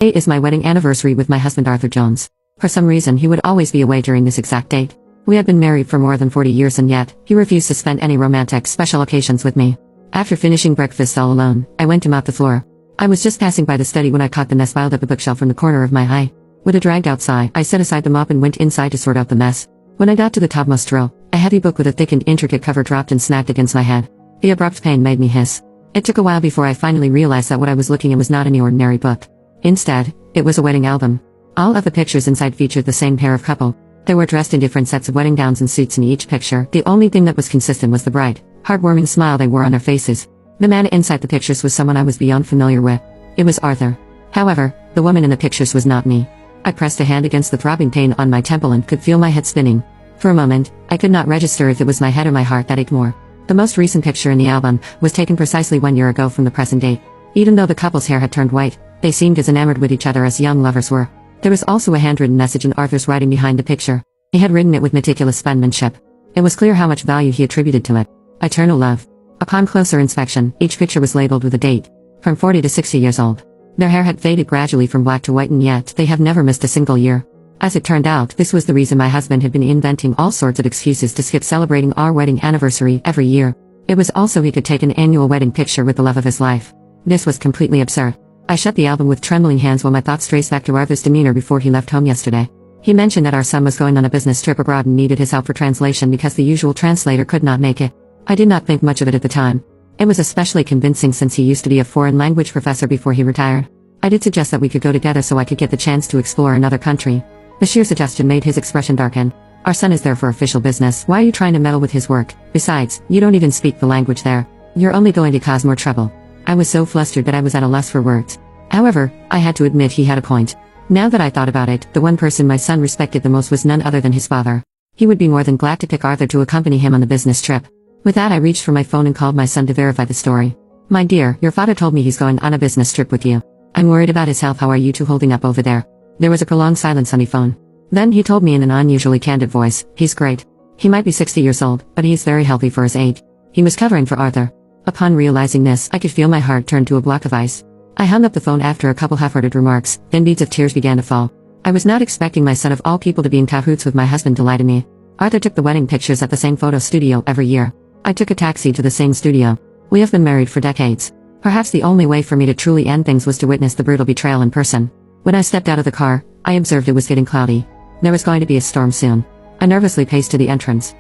Today is my wedding anniversary with my husband Arthur Jones. For some reason he would always be away during this exact date. We had been married for more than 40 years and yet, he refused to spend any romantic special occasions with me. After finishing breakfast all alone, I went to mop the floor. I was just passing by the study when I caught the mess piled up a bookshelf from the corner of my eye. With a dragged out sigh, I set aside the mop and went inside to sort out the mess. When I got to the topmost row, a heavy book with a thick and intricate cover dropped and snapped against my head. The abrupt pain made me hiss. It took a while before I finally realized that what I was looking at was not any ordinary book. Instead, it was a wedding album. All of the pictures inside featured the same pair of couple. They were dressed in different sets of wedding gowns and suits in each picture. The only thing that was consistent was the bright, heartwarming smile they wore on their faces. The man inside the pictures was someone I was beyond familiar with. It was Arthur. However, the woman in the pictures was not me. I pressed a hand against the throbbing pain on my temple and could feel my head spinning. For a moment, I could not register if it was my head or my heart that ached more. The most recent picture in the album was taken precisely 1 year ago from the present date. Even though the couple's hair had turned white, they seemed as enamored with each other as young lovers were. There was also a handwritten message in Arthur's writing behind the picture. He had written it with meticulous penmanship. It was clear how much value he attributed to it. Eternal love. Upon closer inspection, each picture was labeled with a date. From 40 to 60 years old. Their hair had faded gradually from black to white and yet they have never missed a single year. As it turned out, this was the reason my husband had been inventing all sorts of excuses to skip celebrating our wedding anniversary every year. It was also he could take an annual wedding picture with the love of his life. This was completely absurd. I shut the album with trembling hands while my thoughts raced back to Arthur's demeanor before he left home yesterday. He mentioned that our son was going on a business trip abroad and needed his help for translation because the usual translator could not make it. I did not think much of it at the time. It was especially convincing since he used to be a foreign language professor before he retired. I did suggest that we could go together so I could get the chance to explore another country. The sheer suggestion made his expression darken. Our son is there for official business. Why are you trying to meddle with his work? Besides, you don't even speak the language there. You're only going to cause more trouble. I was so flustered that I was at a loss for words. However, I had to admit he had a point. Now that I thought about it, the one person my son respected the most was none other than his father. He would be more than glad to pick Arthur to accompany him on the business trip. With that I reached for my phone and called my son to verify the story. My dear, your father told me he's going on a business trip with you. I'm worried about his health. How are you two holding up over there? There was a prolonged silence on the phone. Then he told me in an unusually candid voice, he's great. He might be 60 years old, but he's very healthy for his age. He was covering for Arthur. Upon realizing this, I could feel my heart turn to a block of ice. I hung up the phone after a couple half-hearted remarks, then beads of tears began to fall. I was not expecting my son of all people to be in cahoots with my husband to lie to me. Arthur took the wedding pictures at the same photo studio every year. I took a taxi to the same studio. We have been married for decades. Perhaps the only way for me to truly end things was to witness the brutal betrayal in person. When I stepped out of the car, I observed it was getting cloudy. There was going to be a storm soon. I nervously paced to the entrance.